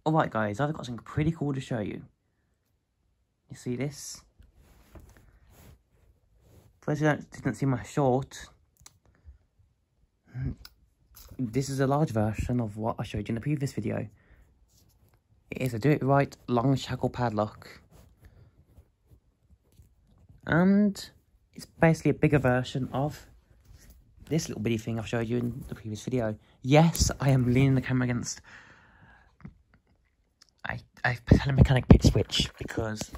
Alright guys, I've got something pretty cool to show you. You see this? For those who didn't see my short, this is a large version of what I showed you in the previous video. It is a do-it-right long shackle padlock. And it's basically a bigger version of this little bitty thing I've showed you in the previous video. Yes, I am leaning the camera against I've had a mechanic pit switch because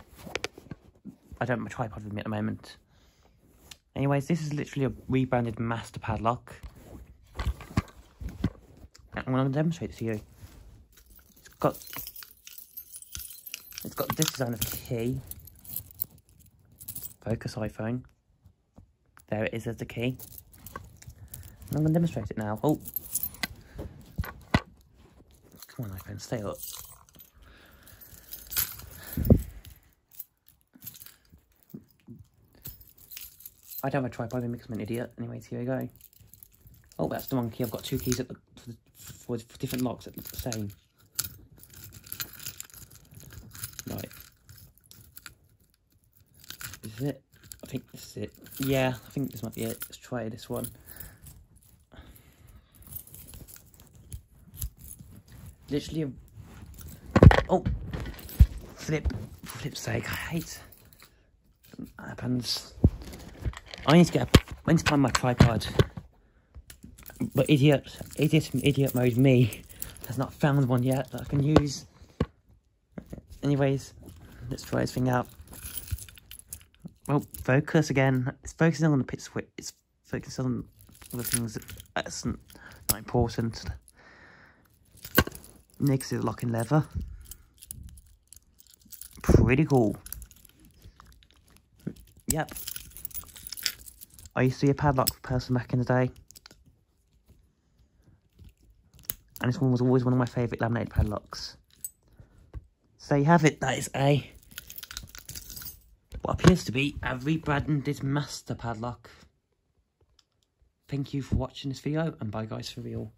I don't have my tripod with me at the moment. Anyways, this is literally a rebranded master padlock. And I'm going to demonstrate it to you. It's got this design of key. Focus iPhone. There it is as the key. And I'm going to demonstrate it now. Oh. Come on iPhone, stay up. I don't have a tripod because I'm an idiot. Anyways, here we go. Oh, that's the wrong key. I've got two keys for different locks that look the same. Right. Is it? I think this is it. Yeah, I think this might be it. Let's try this one. Literally oh! For flip's sake, I hate when that happens. I need to find my tripod. But idiot mode me has not found one yet that I can use. Anyways, let's try this thing out. Well, focus again. It's focusing on the pit switch. It's focusing on other things that's not important. Next is locking lever. Pretty cool. Yep. I used to be a padlock person back in the day. And this one was always one of my favourite laminated padlocks. So you have it, that is what appears to be a rebranded master padlock. Thank you for watching this video, and bye guys for real.